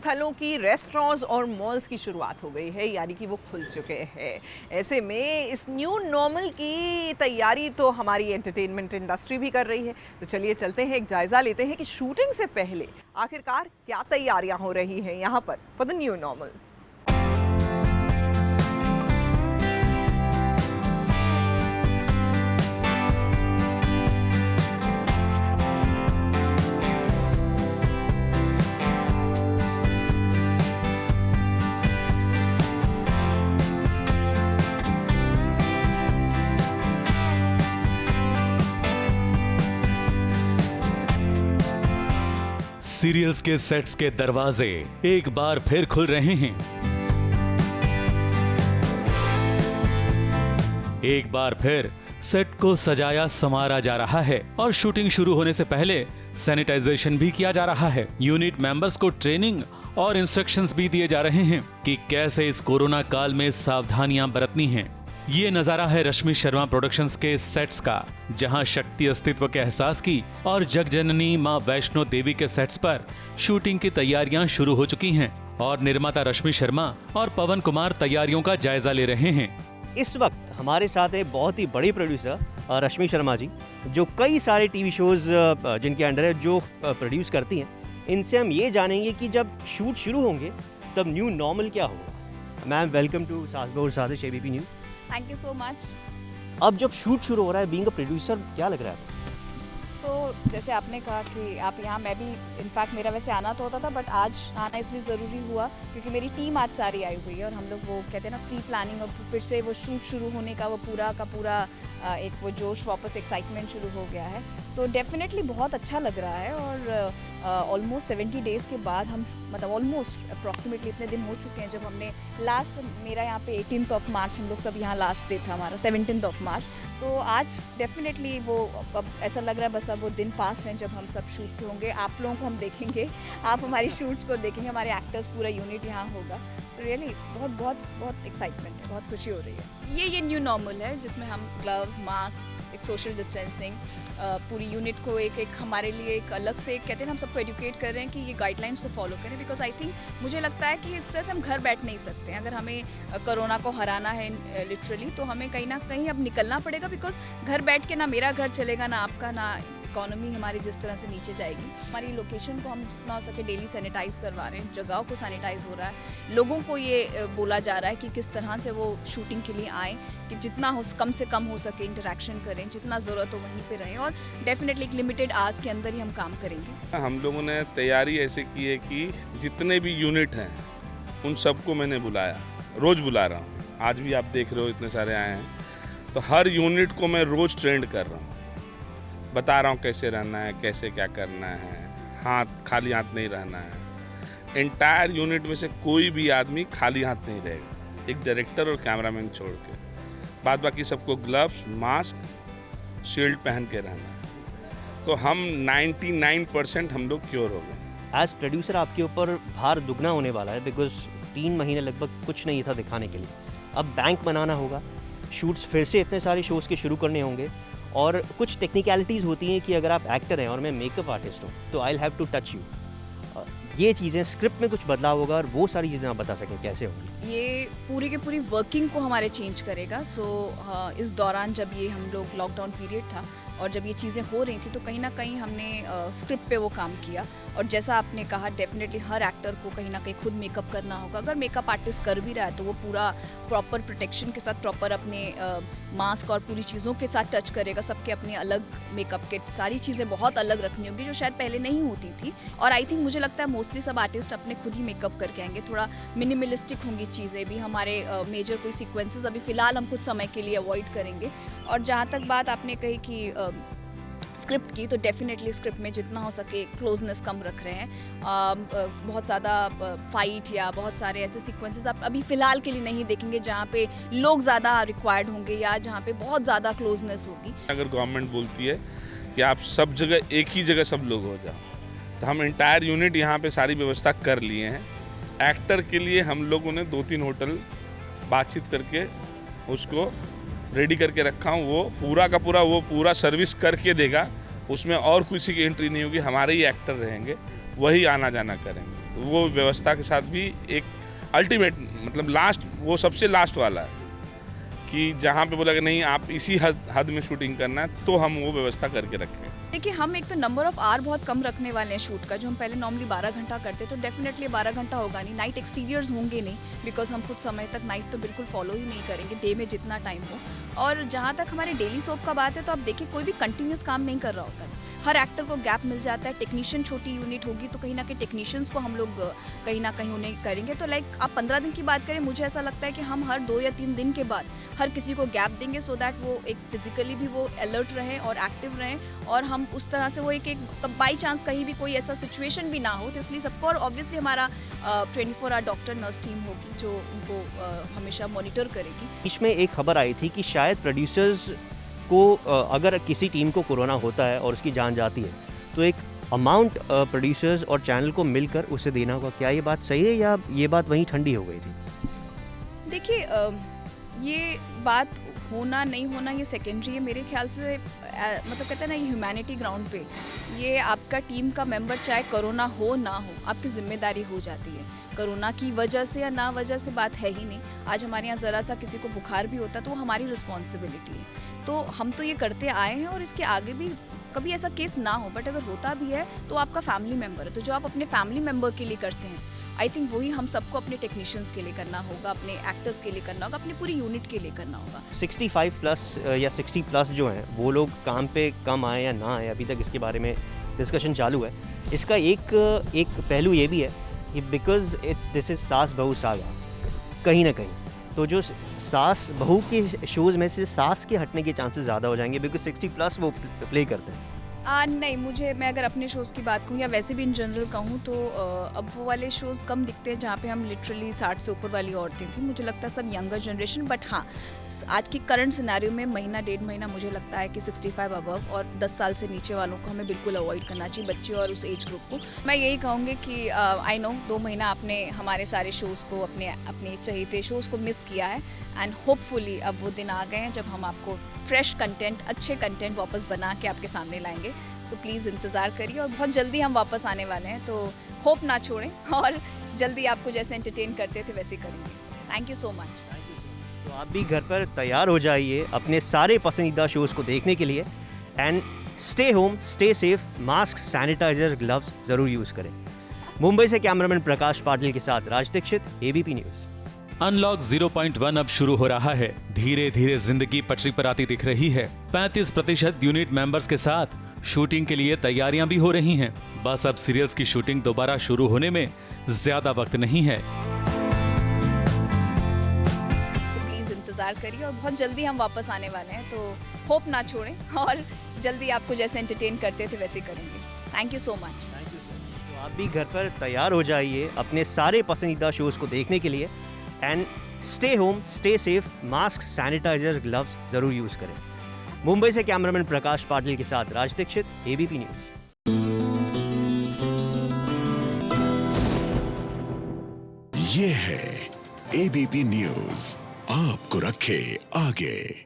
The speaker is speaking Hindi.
स्थलों की, रेस्टोरेंट्स और मॉल्स की शुरुआत हो गई है, यानी कि वो खुल चुके हैं। ऐसे में इस न्यू नॉर्मल की तैयारी तो हमारी एंटरटेनमेंट इंडस्ट्री भी कर रही है। तो चलिए चलते हैं, एक जायज़ा लेते हैं कि शूटिंग से पहले आखिरकार क्या तैयारियां हो रही हैं यहाँ पर for the new normal. Serials के सेट्स के दरवाजे एक बार फिर खुल रहे हैं। एक बार फिर सेट को सजाया संवारा जा रहा है और शूटिंग शुरू होने से पहले सैनिटाइजेशन भी किया जा रहा है। यूनिट मेंबर्स को ट्रेनिंग और इंस्ट्रक्शंस भी दिए जा रहे हैं कि कैसे इस कोरोना काल में सावधानियां बरतनी हैं। ये नजारा है रश्मि शर्मा प्रोडक्शंस के सेट्स का, जहां शक्ति अस्तित्व के एहसास की और जगजननी मां वैष्णो देवी के सेट्स पर शूटिंग की तैयारियां शुरू हो चुकी हैं और निर्माता रश्मि शर्मा और पवन कुमार तैयारियों का जायजा ले रहे हैं। इस वक्त हमारे साथ है बहुत ही बड़ी प्रोड्यूसर रश्मि शर्मा जी, जो कई सारे टीवी शोज जिनके अंडर है जो प्रोड्यूस करती हैं। इनसे हम ये जानेंगे कि जब शूट शुरू होंगे तब न्यू नॉर्मल क्या होगा। मैम, वेलकम टू सास बहू साजिश ABP news. Thank you so much. अब जब शूट शुरू हो रहा है, बीइंग अ प्रोड्यूसर क्या लग रहा है? तो जैसे आपने कहा कि आप यहाँ, मैं भी इनफैक्ट मेरा वैसे आना तो होता था, बट आज आना इसलिए ज़रूरी हुआ क्योंकि मेरी टीम आज सारी आई हुई है और हम लोग वो कहते हैं ना प्री प्लानिंग, और फिर से वो शूट शुरू होने का वो पूरा का पूरा एक वो जोश, वापस एक्साइटमेंट शुरू हो गया है। तो डेफिनेटली बहुत अच्छा लग रहा है और ऑलमोस्ट 70 डेज़ के बाद हम, मतलब ऑलमोस्ट अप्रॉक्सीमेटली इतने दिन हो चुके हैं जब हमने लास्ट, मेरा यहाँ पे 18th ऑफ मार्च हम लोग सब यहाँ लास्ट डे था हमारा 17th ऑफ मार्च। तो आज डेफिनेटली वो अब ऐसा लग रहा है बस अब वो दिन पास हैं जब हम सब शूट पे होंगे। आप लोगों को हम देखेंगे, आप हमारी शूट्स को देखेंगे, हमारे एक्टर्स पूरा यूनिट यहाँ होगा। सो रियली बहुत बहुत बहुत एक्साइटमेंट है, बहुत खुशी हो रही है। ये न्यू नॉर्मल है जिसमें हम ग्लव्स, मास्क, एक सोशल डिस्टेंसिंग, पूरी यूनिट को एक हमारे लिए एक अलग से कहते हैं ना, हम सबको एजुकेट कर रहे हैं कि ये गाइडलाइंस को फॉलो करें। बिकॉज आई थिंक, मुझे लगता है कि इस तरह से हम घर बैठ नहीं सकते हैं। अगर हमें कोरोना को हराना है लिटरली, तो हमें कहीं ना कहीं अब निकलना पड़ेगा। बिकॉज घर बैठ के ना मेरा घर चलेगा, ना आपका, ना इकोनॉमी हमारी जिस तरह से नीचे जाएगी। हमारी लोकेशन को हम जितना हो सके डेली सैनिटाइज करवा रहे हैं, जगहों को सैनिटाइज हो रहा है, लोगों को ये बोला जा रहा है कि किस तरह से वो शूटिंग के लिए आएँ, कि जितना हो कम से कम हो सके इंटरेक्शन करें, जितना ज़रूरत हो वहीं पे रहें, और डेफिनेटली एक लिमिटेड आवर्स के अंदर ही हम काम करेंगे। हम लोगों ने तैयारी ऐसे की है कि जितने भी यूनिट हैं उन सबको मैंने बुलाया, रोज़ बुला रहा हूँ। आज भी आप देख रहे हो इतने सारे आए हैं, तो हर यूनिट को मैं रोज़ ट्रेंड कर रहा हूँ, बता रहा हूँ कैसे रहना है, कैसे क्या करना है, खाली हाथ नहीं रहना है। एंटायर यूनिट में से कोई भी आदमी खाली हाथ नहीं रहेगा, एक डायरेक्टर और कैमरामैन छोड़ के। बाद बाकी सबको ग्लव्स, मास्क, शील्ड पहन के रहना है। तो हम 99% हम लोग क्योर हो गए। एज प्रोड्यूसर आपके ऊपर भार दुगना होने वाला है, बिकॉज 3 महीने लगभग कुछ नहीं था दिखाने के लिए। अब बैंक बनाना होगा, शूट्स फिर से इतने सारे शोज़ के शुरू करने होंगे, और कुछ टेक्निकलिटीज़ होती हैं कि अगर आप एक्टर हैं और मैं मेकअप आर्टिस्ट हूँ तो I have to touch you. ये चीज़ें स्क्रिप्ट में कुछ बदलाव होगा और वो सारी चीज़ें आप बता सकें कैसे होंगी। ये पूरी की पूरी वर्किंग को हमारे चेंज करेगा। सो इस दौरान जब ये हम लोग लॉकडाउन पीरियड था और जब ये चीज़ें हो रही थी, तो कहीं ना कहीं हमने स्क्रिप्ट पे वो काम किया। और जैसा आपने कहा, डेफिनेटली हर एक्टर को कहीं ना कहीं खुद मेकअप करना होगा। अगर मेकअप आर्टिस्ट कर भी रहा है तो वो पूरा प्रॉपर प्रोटेक्शन के साथ, प्रॉपर अपने मास्क और पूरी चीज़ों के साथ टच करेगा। सबके अपने अलग मेकअप किट, सारी चीज़ें बहुत अलग रखनी होगी जो शायद पहले नहीं होती थी। और आई थिंक, मुझे लगता है मोस्टली सब आर्टिस्ट अपने खुद ही मेकअप करके आएंगे। थोड़ा मिनिमलिस्टिक होंगी चीज़ें भी। हमारे मेजर कोई सीक्वेंसेस अभी फ़िलहाल हम कुछ समय के लिए अवॉइड करेंगे। और जहाँ तक बात आपने कही कि स्क्रिप्ट की, तो डेफिनेटली स्क्रिप्ट में जितना हो सके क्लोजनेस कम रख रहे हैं। बहुत ज़्यादा फाइट या बहुत सारे ऐसे सीक्वेंसेस आप अभी फ़िलहाल के लिए नहीं देखेंगे जहाँ पे लोग ज़्यादा रिक्वायर्ड होंगे या जहाँ पे बहुत ज़्यादा क्लोजनेस होगी। अगर गवर्नमेंट बोलती है कि आप सब जगह एक ही जगह सब लोग हो जाओ, तो हम एंटायर यूनिट यहाँ पे सारी व्यवस्था कर लिए हैं। एक्टर के लिए हम लोगों ने 2-3 होटल बातचीत करके उसको रेडी करके रखा हूँ। वो पूरा का पूरा वो पूरा सर्विस करके देगा, उसमें और किसी की एंट्री नहीं होगी, हमारे ही एक्टर रहेंगे, वही आना जाना करेंगे। तो वो व्यवस्था के साथ भी एक अल्टीमेट मतलब लास्ट, वो सबसे लास्ट वाला है कि जहाँ पे बोला कि नहीं आप इसी हद में शूटिंग करना है, तो हम वो व्यवस्था करके रखें। देखिए, हम एक तो नंबर ऑफ आवर बहुत कम रखने वाले हैं शूट का। जो हम पहले नॉर्मली 12 घंटा करते तो डेफिनेटली 12 घंटा होगा नहीं। नाइट एक्सटीरियर्स होंगे नहीं, बिकॉज हम कुछ समय तक नाइट तो बिल्कुल फॉलो ही नहीं करेंगे, डे में जितना टाइम हो। और जहाँ तक हमारे डेली सोप का बात है, तो आप देखिए कोई भी कंटिन्यूस काम नहीं कर रहा होता है। हर एक्टर को गैप मिल जाता है। टेक्नीशियन छोटी यूनिट होगी तो कहीं ना कहीं टेक्नीशियंस को हम लोग कहीं ना कहीं उन्हें करेंगे। तो लाइक आप 15 दिन की बात करें, मुझे ऐसा लगता है कि हम हर 2 या 3 दिन के बाद हर किसी को गैप देंगे, सो दैट वो एक फिजिकली भी वो अलर्ट रहें और एक्टिव रहें, और हम उस तरह से वो एक बाई चांस कहीं भी कोई ऐसा सिचुएशन भी ना हो। तो इसलिए सबको, और ऑब्वियसली हमारा 24 आवर डॉक्टर नर्स टीम होगी जो उनको हमेशा मॉनिटर करेगी। बीच में एक खबर आई थी कि शायद प्रोड्यूसर्स को अगर किसी टीम को कोरोना होता है और उसकी जान जाती है तो एक अमाउंट प्रोड्यूसर्स और चैनल को मिलकर उसे देना होगा। क्या ये बात सही है या ये बात वहीं ठंडी हो गई थी? देखिए, ये बात होना नहीं होना ये सेकेंडरी है मेरे ख्याल से। मतलब कहते हैं ना, ये ह्यूमैनिटी ग्राउंड पे ये आपका टीम का मेंबर चाहे कोरोना हो ना हो, आपकी जिम्मेदारी हो जाती है। कोरोना की वजह से या ना वजह से बात है ही नहीं। आज हमारे यहाँ ज़रा सा किसी को बुखार भी होता है तो वो हमारी रिस्पॉन्सिबिलिटी है। तो हम तो ये करते आए हैं और इसके आगे भी कभी ऐसा केस ना हो, बट अगर होता भी है तो आपका फैमिली मेम्बर है। तो जो आप अपने फैमिली मेम्बर के लिए करते हैं, आई थिंक वही हम सबको अपने टेक्नीशियंस के लिए करना होगा, अपने एक्टर्स के लिए करना होगा, अपनी पूरी यूनिट के लिए करना होगा। 65 प्लस या 60 प्लस जो हैं वो लोग काम पे कम आए या ना आए, अभी तक इसके बारे में डिस्कशन चालू है। इसका एक पहलू ये भी है कि बिकॉज दिस इज़ सास बहू सागा, कहीं ना कहीं तो जो सास बहू के शोज़ में से सास के हटने के चांसेस ज़्यादा हो जाएंगे, बिकॉज 60 प्लस वो प्ले करते हैं। नहीं, मैं अगर अपने शोज़ की बात कहूँ या वैसे भी इन जनरल कहूँ तो अब वो वाले शोज़ कम दिखते हैं जहाँ पे हम लिटरली 60 से ऊपर वाली औरतें थी। मुझे लगता है सब यंगर जनरेशन, बट हाँ, आज की करंट सिनेरियो में महीना 1.5 महीना मुझे लगता है कि 65 अबव और 10 साल से नीचे वालों को हमें बिल्कुल अवॉइड करना चाहिए, बच्चे और उस एज ग्रुप को। मैं यही कहूँगी कि आई नो 2 महीना आपने हमारे सारे शोज़ को, अपने चहेते शोज़ को मिस किया है, एंड होपफुली अब वो दिन आ गए हैं जब हम आपको फ्रेश कंटेंट, अच्छे कंटेंट वापस बना के आपके सामने लाएंगे। सो प्लीज़ इंतज़ार करिए और बहुत जल्दी हम वापस आने वाले हैं, तो होप ना छोड़ें और जल्दी आपको जैसे एंटरटेन करते थे वैसे करेंगे। Thank you so much. तो आप भी घर पर तैयार हो जाइए अपने सारे पसंदीदा शोज़ को देखने के लिए, and stay home, stay safe, mask, sanitiser, gloves ज़रूर यूज़ करें। मुंबई से कैमरामैन प्रकाश पाटिल के साथ Raj Dikshit, ABP news. Unlock 0.1 अब शुरू हो रहा है। धीरे धीरे जिंदगी पटरी पर आती दिख रही है। 35% यूनिट मेंबर्स के साथ शूटिंग के लिए तैयारियां भी हो रही हैं। बस अब सीरियल्स की शूटिंग दोबारा शुरू होने में ज्यादा वक्त नहीं है। तो प्लीज़ इंतज़ार करिए और बहुत जल्दी हम वापस आने वाले हैं, तो होप ना छोड़ें और जल्दी आपको जैसे एंटरटेन करते थे वैसे करेंगे। Thank you so much. तो आप भी घर पर तैयार हो जाइए अपने सारे पसंदीदा शोज़ को देखने के लिए, and stay home, stay safe, mask, sanitiser, gloves ज़रूर यूज़ करें। मुंबई से कैमरामैन प्रकाश पाटिल के साथ राज दीक्षित, ABP न्यूज़। ये है ABP न्यूज़, आपको रखे आगे।